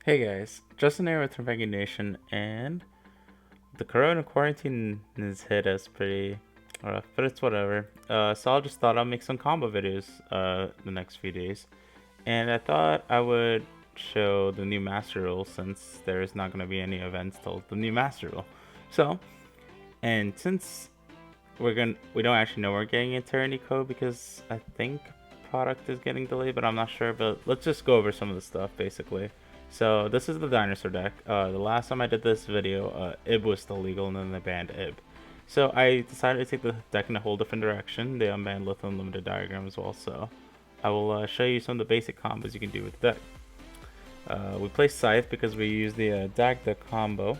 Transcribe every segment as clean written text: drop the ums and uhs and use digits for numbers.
Hey guys, Justin here with Revenge Nation, and the corona quarantine has hit us pretty rough, but it's whatever. So I just thought I'd make some combo videos the next few days, and I thought I would show the new Master Rule since there's not going to be any events till the new Master Rule. So, and since we don't actually know we're getting Eternity Code because I think product is getting delayed, but I'm not sure. But let's just go over some of the stuff basically. So this is the Dinosaur deck. The last time I did this video, IB was still legal and then they banned IB. So I decided to take the deck in a whole different direction. They unbanned Lithium Limited Diagram as well. So I will show you some of the basic combos you can do with the deck. We play Scythe because we use the dagda combo.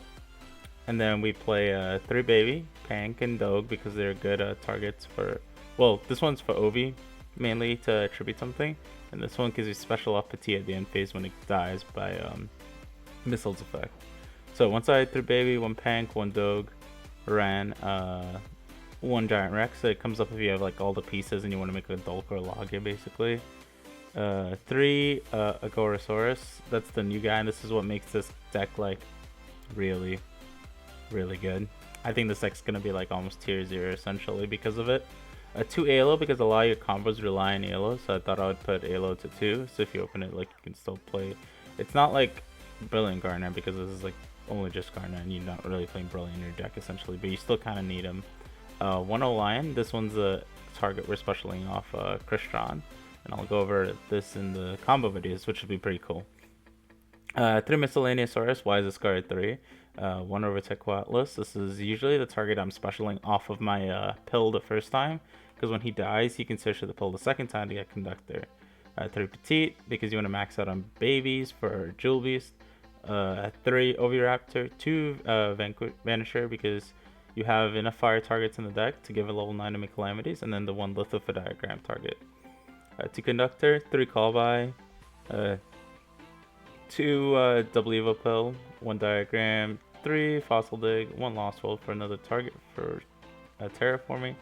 And then we play 3 Baby, Pank, and Dog because they're good targets for. Well, this one's for Ovi mainly to attribute something, and this one gives you special off Petit at the end phase when it dies by Missile's effect. So once I had 3 Baby, 1 Pank, 1 Dog, ran 1 Giant Rex. So it comes up if you have like all the pieces and you want to make a Dolk or a Loggia basically. 3 Agorosaurus. That's the new guy, and this is what makes this deck like really good. I think this deck's gonna be like almost tier 0 essentially because of it. 2 Alo because a lot of your combos rely on Alo, so I thought I would put Alo to 2, so if you open it, like, you can still play. It's not like Brilliant Garnet because this is like only just Garnet and you're not really playing Brilliant in your deck essentially, but you still kind of need him. 1 Lion, this one's a target we're specialing off Christian, and I'll go over this in the combo videos, which would be pretty cool. 3 Miscellaneousaurus, why is this card 3? 1 over ETCO Atlas. This is usually the target I'm specialing off of my pill the first time, because when he dies, he can search the pill the second time to get Conductor. 3 Petite, because you want to max out on babies for Jewel Beast. 3 Oviraptor, 2 Vanisher, because you have enough fire targets in the deck to give a level 9 to make Calamities, and then the 1 Litho for Diagram target. 2 Conductor, 3 Callby, 2 Double Evo Pill, 1 Diagram, 3 Fossil Dig, 1 Lost World for another target for Terraforming,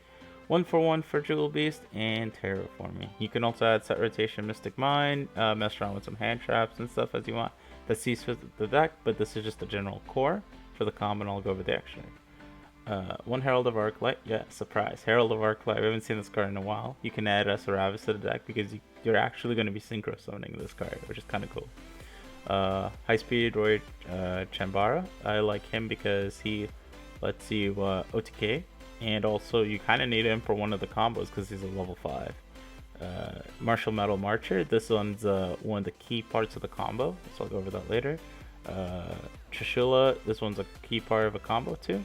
1 for 1 for Jewel Beast, and Terraforming. You can also add Set Rotation, Mystic Mind, mess around with some hand traps and stuff as you want. That sees fit the deck, but this is just a general core for the combo, and I'll go over the extra. 1 Herald of Arclight, yeah, surprise, Herald of Arclight, we haven't seen this card in a while. You can add Saravis to the deck because you're actually going to be synchro summoning this card, which is kind of cool. High Speed Roy Chambara. I like him because he lets you OTK, and also you kind of need him for one of the combos because he's a level 5. Martial Metal Marcher. This one's one of the key parts of the combo, so I'll go over that later. Trishula. This one's a key part of a combo too.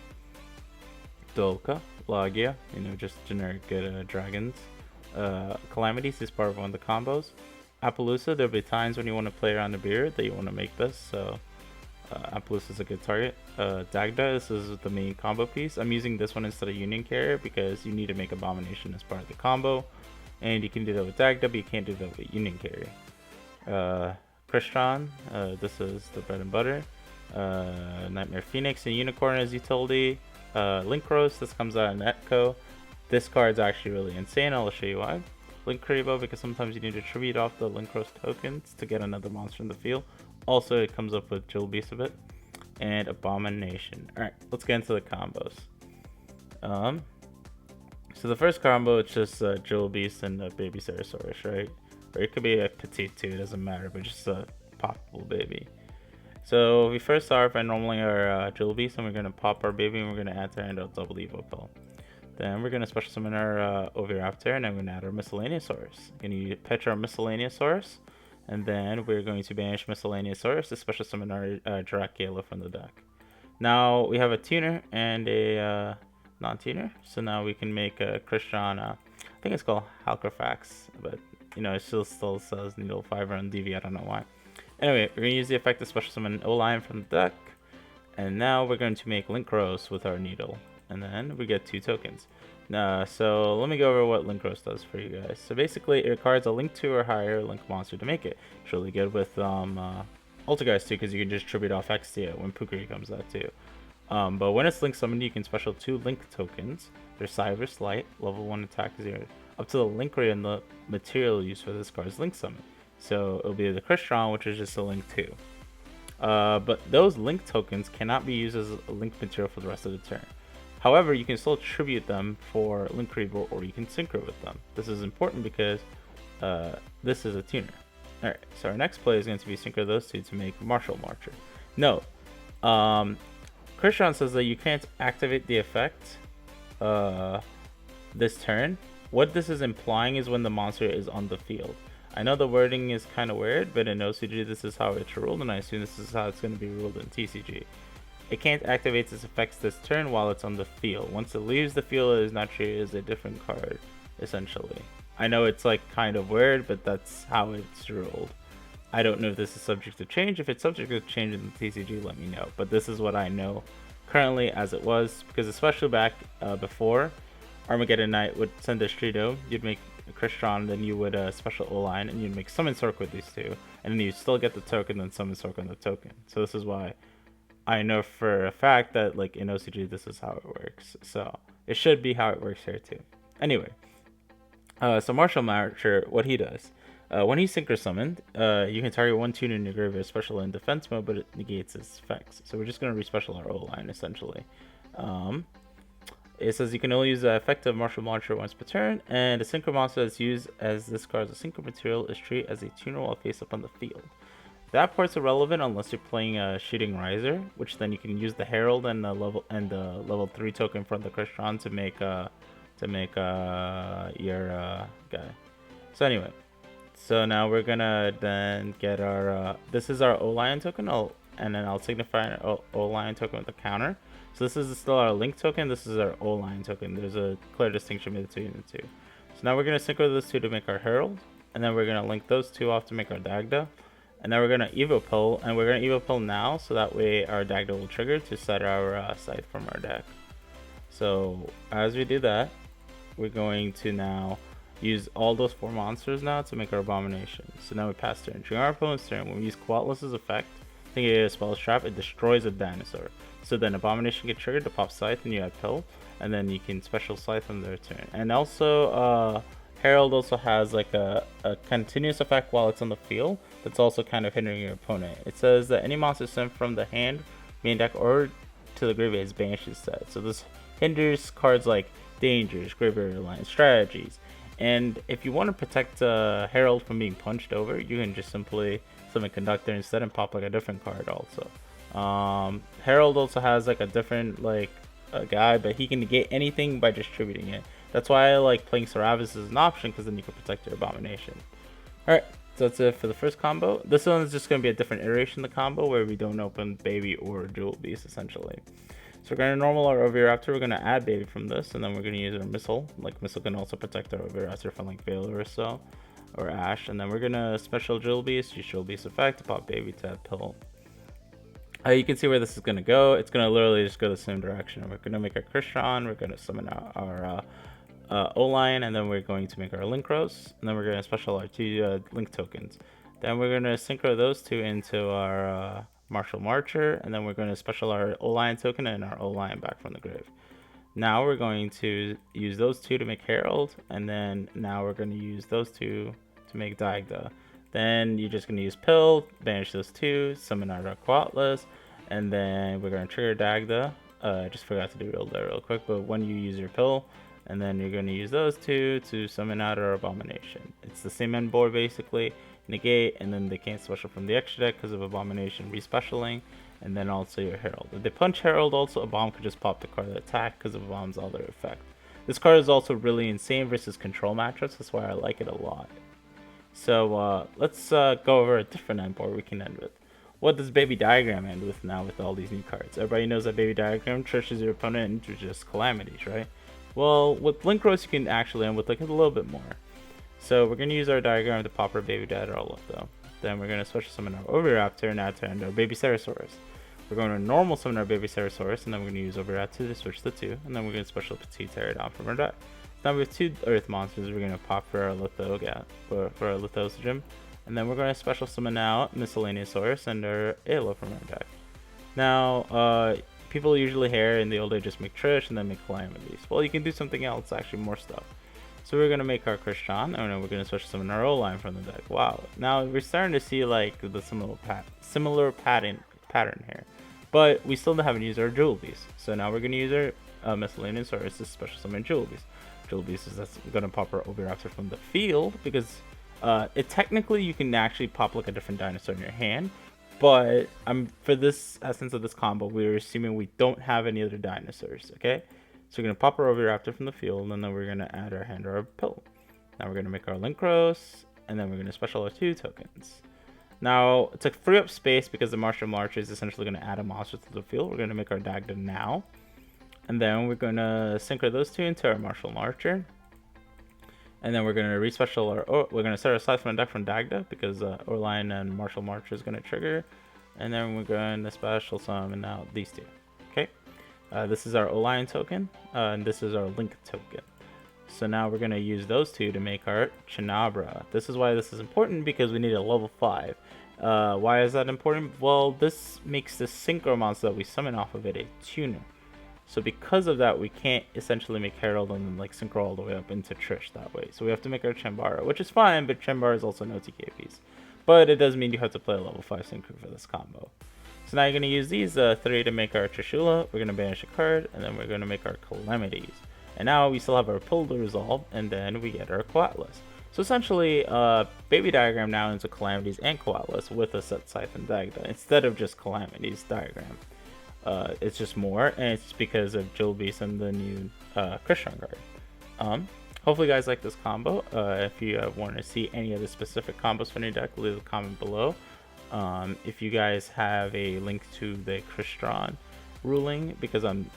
Dolka, Loggia, just generic good dragons. Calamities is part of one of the combos. Appaloosa, there'll be times when you want to play around the beard that you want to make this, so Appaloosa is a good target. Dagda, this is the main combo piece. I'm using this one instead of Union Carrier because you need to make Abomination as part of the combo, and you can do that with Dagda, but you can't do that with Union Carrier. Christian, this is the bread and butter. Nightmare Phoenix and Unicorn as utility. Linkross, this comes out in ETCO. This card's actually really insane, I'll show you why. Linkrevo, because sometimes you need to tribute off the Linkross tokens to get another monster in the field. Also, it comes up with Jewel Beast a bit. And Abomination. Alright, let's get into the combos. So the first combo, it's just Jewel Beast and Baby Ceratosaurus, right? Or it could be a Petite too, it doesn't matter, but just a poppable baby. So we first start by normaling our Jewel Beast, and we're going to pop our baby, and we're going to add to our end a Double Evo Pill. Then we're going to special summon our Oviraptor, and then we're going to add our Miscellaneousaurus. We're going to pitch our Miscellaneousaurus, and then we're going to banish Miscellaneousaurus to special summon our Dracula from the deck. Now we have a tuner and a non-tuner, so now we can make a Christian, I think it's called Halcrofax, but it still says Needle Fiber on DV, I don't know why. Anyway, we're going to use the effect to special summon O-Lion from the deck, and now we're going to make Linkross with our Needle. And then we get 2 tokens. So let me go over what Linkross does for you guys. So basically, it requires a link 2 or higher link monster to make it. It's really good with Ultigeist too, because you can just tribute off Extia when Pukari comes out too. But when it's link summoned, you can special 2 link tokens. They're Cyber Light, level 1 attack 0. Up to the link rate and the material used for this card is link summon. So it'll be the Christian, which is just a link 2. But those link tokens cannot be used as a link material for the rest of the turn. However, you can still attribute them for link removal, or you can synchro with them. This is important because this is a tuner. Alright, so our next play is going to be synchro those two to make Martial Marcher. Note, Christian says that you can't activate the effect this turn. What this is implying is when the monster is on the field. I know the wording is kind of weird, but in OCG this is how it's ruled, and I assume this is how it's going to be ruled in TCG. It can't activate its effects this turn while it's on the field. Once it leaves the field, it is not treated as a different card, essentially. I know it's like kind of weird, but that's how it's ruled. I don't know if this is subject to change. If it's subject to change in the TCG, let me know. But this is what I know currently as it was, because especially back before, Armageddon Knight would send a Strido, you'd make a Crystron, then you would special O-line, and you'd make Summon Sork with these two, and then you still get the token, then Summon Sork on the token. So this is why I know for a fact that like in OCG this is how it works. So it should be how it works here too. Anyway, so Martial Marcher, what he does, when he's synchro summoned, you can target one tuner in your graveyard special in defense mode, but it negates its effects. So we're just going to respecial our O-line essentially. It says you can only use the effective Martial Launcher once per turn, and a synchro monster that's used as this card as a synchro material is treated as a tuner while face up on the field. That part's irrelevant unless you're playing a Shooting Riser, which then you can use the Herald and the level 3 token from the Crystron to make your guy. So anyway, so now we're gonna then get our this is our O-Lion token, and then I'll signify our O-Lion token with a counter. So this is still our Link token, this is our O-Line token. There's a clear distinction between the two. So now we're going to synchro those two to make our Herald, and then we're going to link those two off to make our Dagda. And then we're going to Evo Pull, and we're going to Evo Pull now, so that way our Dagda will trigger to set our Scythe from our deck. So as we do that, we're going to now use all those 4 monsters now to make our Abomination. So now we pass turn. During our opponent's turn, when we use Quatless's effect, think it is a spell trap, it destroys a Dinosaur. So then Abomination gets triggered to pop Scythe, and you add Pill, and then you can special Scythe on their turn. And also, Herald also has like a continuous effect while it's on the field that's also kind of hindering your opponent. It says that any monster sent from the hand, main deck, or to the graveyard is banished instead. So this hinders cards like Dangers, Graveyard Alliance, Strategies. And if you want to protect Herald from being punched over, you can just simply summon Conductor instead and pop like a different card also. Herald also has like a different like guy, but he can negate anything by distributing it. That's why I like playing Saravis as an option, because then you can protect your Abomination. Alright, so that's it for the first combo. This one is just going to be a different iteration of the combo where we don't open Baby or Jewel Beast essentially. So we're going to normal our Oviraptor, we're going to add Baby from this, and then we're going to use our Missile. Like Missile can also protect our Oviraptor from like Veil or so, or Ash. And then we're going to special Jewel Beast, use Jewel Beast effect to pop Baby to add Pill. You can see where this is going to go. It's going to literally just go the same direction. We're going to make our Crystron, we're going to summon our O-Line, and then we're going to make our Linkross, and then we're going to special our 2 Link tokens. Then we're going to synchro those 2 into our Martial Marcher, and then we're going to special our O-Line token and our O-Line back from the grave. Now we're going to use those 2 to make Herald, and then now we're going to use those 2 to make Dagda. Then you're just going to use Pill, banish those 2, summon out our Quatless, and then we're going to trigger Dagda. I just forgot to do that real quick, but when you use your Pill, and then you're going to use those 2 to summon out our Abomination. It's the same end board basically, negate, and then they can't special from the extra deck because of Abomination respecialing, and then also your Herald. If they punch Herald also, a bomb could just pop the card that attack because of a bomb's other effect. This card is also really insane versus control matchups, that's why I like it a lot. So let's go over a different end board we can end with. What does Baby Diagram end with now with all these new cards? Everybody knows that Baby Diagram trashes your opponent into just calamities, right? Well, with Linkross you can actually end with like a little bit more. So we're going to use our Diagram to pop our Baby Dad-Rollup though. Then we're going to special summon our Oviraptor and add to end our Baby Ceresaurus. We're going to normal summon our Baby Ceresaurus, and then we're going to use Oviraptor to switch the 2, and then we're going to special Petite Pterodon from our deck. Now we have 2 Earth monsters we're going to pop for our for our Lithosgym, and then we're going to special summon out Miscellaneousaurus and our Aelo from our deck. Now, people usually here in the old days just make Trish and then make Calamities. Well, you can do something else, actually more stuff. So we're gonna make our Christian, and then we're gonna switch some line from the deck. Wow, now we're starting to see like the similar pattern here, but we still haven't used our Jewel Beast. So now we're gonna use our miscellaneous sources, special summon Jewel Beast. Jewel Beast is that's gonna pop our Oviraptor from the field because it technically you can actually pop like a different dinosaur in your hand, but for this essence of this combo, we're assuming we don't have any other dinosaurs. Okay. So we're going to pop our Oviraptor from the field, and then we're going to add our hand or our pill. Now we're going to make our Linkross, and then we're going to special our 2 tokens. Now, to free up space, because the Martial March is essentially going to add a monster to the field, we're going to make our Dagda now. And then we're going to synchro those 2 into our Martial Marcher. And then we're going to respecial we're going to set our aside from the deck from Dagda, because Orline and Martial Marcher is going to trigger. And then we're going to special summon out these 2. Okay. This is our Olion token, and this is our Link token. So now we're going to use those 2 to make our Chinabra. This is why this is important, because we need a level 5. Why is that important? Well, this makes the Synchro monster that we summon off of it a tuner. So because of that, we can't essentially make Herald and then like Synchro all the way up into Trish that way. So we have to make our Chambara, which is fine, but Chambara is also no TKPs. But it does mean you have to play a level 5 Synchro for this combo. So now you're going to use these 3 to make our Trishula, we're going to banish a card, and then we're going to make our Calamities. And now we still have our Pill to resolve, and then we get our Coatlas. So essentially, Baby Diagram now into Calamities and Coatlas with a set Scythe and Dagda, instead of just Calamities Diagram. It's just more, and it's because of Jewel Beast and the new Christian card. Hopefully you guys like this combo. If you want to see any of the specific combos for your deck, leave a comment below. If you guys have a link to the Christian ruling, because I'm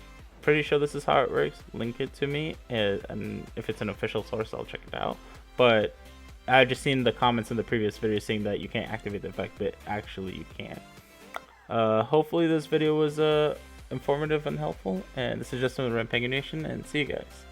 pretty sure this is how it works, link it to me, and if it's an official source, I'll check it out. But I've just seen the comments in the previous video saying that you can't activate the effect, but actually you can. Hopefully this video was informative and helpful, and this is just some Rampangu Nation, and see you guys.